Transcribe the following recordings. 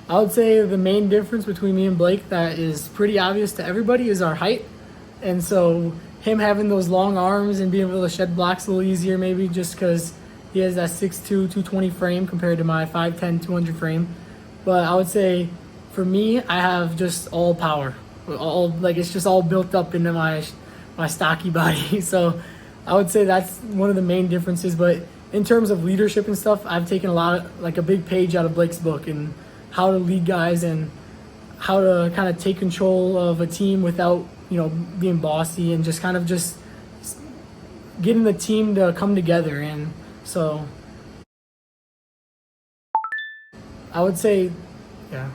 I would say the main difference between me and Blake that is pretty obvious to everybody is our height. And so him having those long arms and being able to shed blocks a little easier maybe just because he has that 6'2", 220 frame compared to my 5'10", 200 frame. But I would say for me, I have just all power. All like it's just all built up into my stocky body. So I would say that's one of the main differences. But in terms of leadership and stuff, I've taken like a big page out of Blake's book and how to lead guys and how to kind of take control of a team without being bossy and just kind of just getting the team to come together. And so I would say, yeah.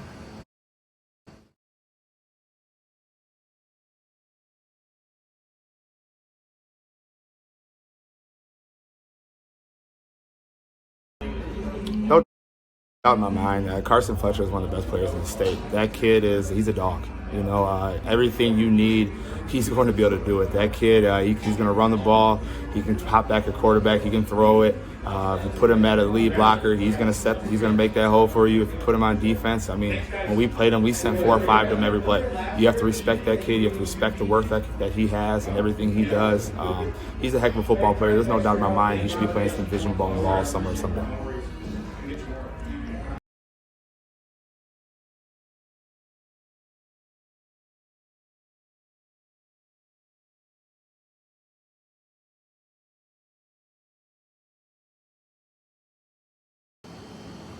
No doubt in my mind, Carson Fletcher is one of the best players in the state. That kid he's a dog. Everything you need, he's going to be able to do it. That kid, he's going to run the ball. He can hop back a quarterback. He can throw it. If you put him at a lead blocker, he's going to make that hole for you. If you put him on defense, I mean, when we played him, we sent 4 or 5 to him every play. You have to respect that kid. You have to respect the work that he has and everything he does. He's a heck of a football player. There's no doubt in my mind he should be playing some division ball somewhere someday.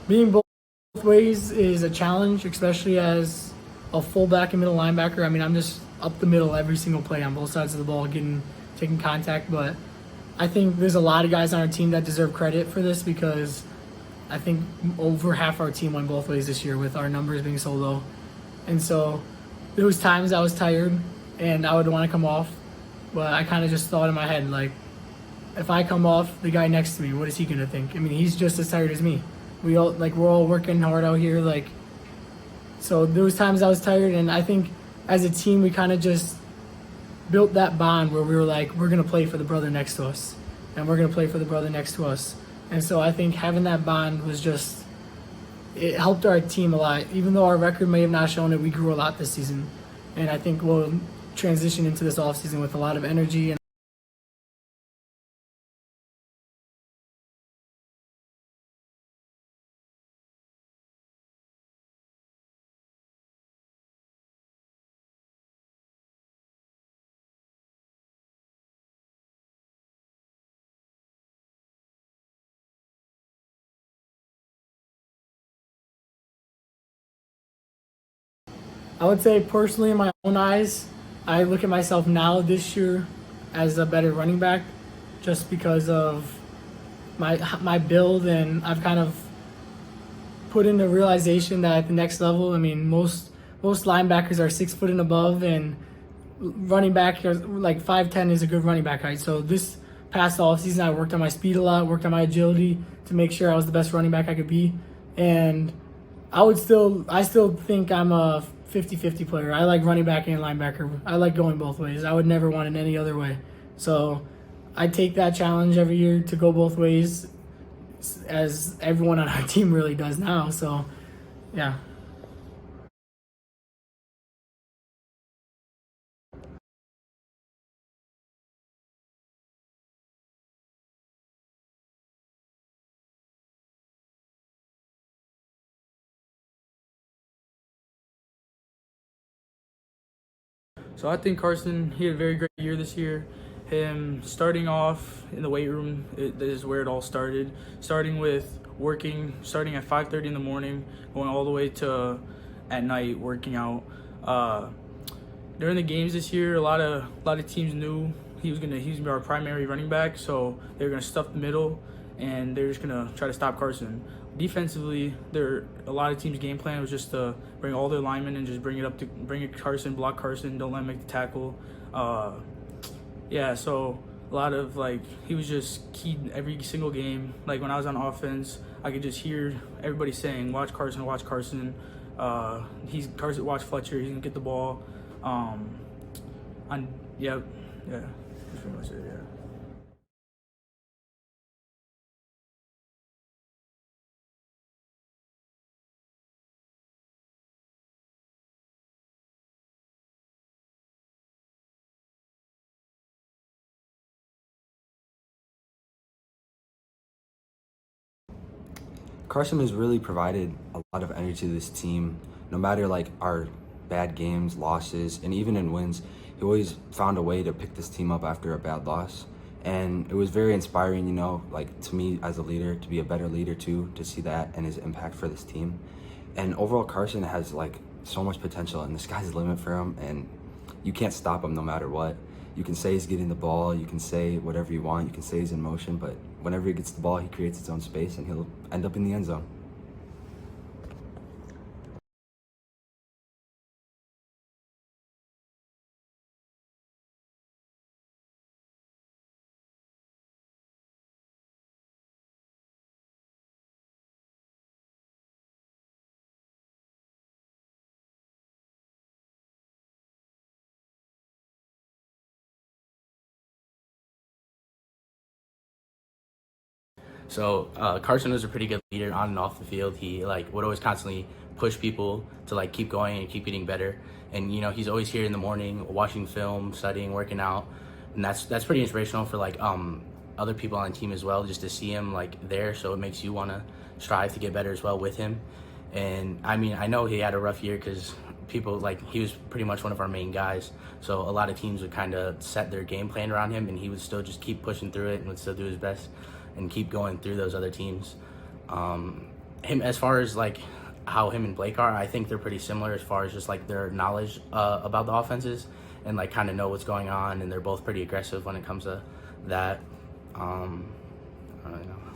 Being both ways is a challenge, especially as a fullback and middle linebacker. I mean, I'm just up the middle every single play on both sides of the ball, taking contact. But I think there's a lot of guys on our team that deserve credit for this because I think over half our team went both ways this year with our numbers being so low. And so there was times I was tired and I would want to come off, but I kind of just thought in my head, like, if I come off, the guy next to me, what is he gonna think? I mean, he's just as tired as me. We're all working hard out here, like. So there was times I was tired, and I think as a team we kind of just built that bond where we were like, we're gonna play for the brother next to us, and we're gonna play for the brother next to us. And so I think having that bond was just, it helped our team a lot. Even though our record may have not shown it, we grew a lot this season, and I think we'll transition into this offseason with a lot of energy. And I would say personally, in my own eyes, I look at myself now this year as a better running back, just because of my build, and I've kind of put into realization that at the next level, I mean, most linebackers are 6 foot and above, and running back are like 5'10" is a good running back height. So this past off season, I worked on my speed a lot, worked on my agility to make sure I was the best running back I could be, and I still think I'm a 50-50 player. I like running back and linebacker. I like going both ways. I would never want it any other way. So I take that challenge every year to go both ways, as everyone on our team really does now. So, yeah. So I think Carson, he had a very great year this year. Him starting off in the weight room is where it all started. Starting at 5:30 in the morning, going all the way to at night working out. Uh, During the games this year, a lot of teams knew he's gonna be our primary running back, so they were gonna stuff the middle, and they're just gonna try to stop Carson. Defensively, a lot of teams' game plan was just to bring all their linemen and just bring it Carson, block Carson, don't let him make the tackle. Uh, yeah, so a lot of he was just key in every single game. Like when I was on offense, I could just hear everybody saying, "Watch Carson, watch Carson." Carson, watch Fletcher. He's gonna get the ball. Um, yep, yeah, that's pretty much it. Yeah. Carson has really provided a lot of energy to this team. No matter like our bad games, losses, and even in wins, he always found a way to pick this team up after a bad loss. And it was very inspiring, you know, like to me as a leader, to be a better leader too, to see that and his impact for this team. And overall, Carson has like so much potential, and the sky's the limit for him, and you can't stop him no matter what. You can say he's getting the ball, you can say whatever you want, you can say he's in motion, but whenever he gets the ball, he creates his own space and he'll end up in the end zone. So Carson was a pretty good leader on and off the field. He like would always constantly push people to like keep going and keep getting better. And you know, he's always here in the morning, watching film, studying, working out, and that's pretty inspirational for like other people on the team as well, just to see him like there. So it makes you want to strive to get better as well with him. And I mean, I know he had a rough year because people like he was pretty much one of our main guys. So a lot of teams would kind of set their game plan around him, and he would still just keep pushing through it and would still do his best and keep going through those other teams. Him, as far as like how him and Blake are, I think they're pretty similar as far as just like their knowledge about the offenses and like kind of know what's going on, and they're both pretty aggressive when it comes to that. I don't know.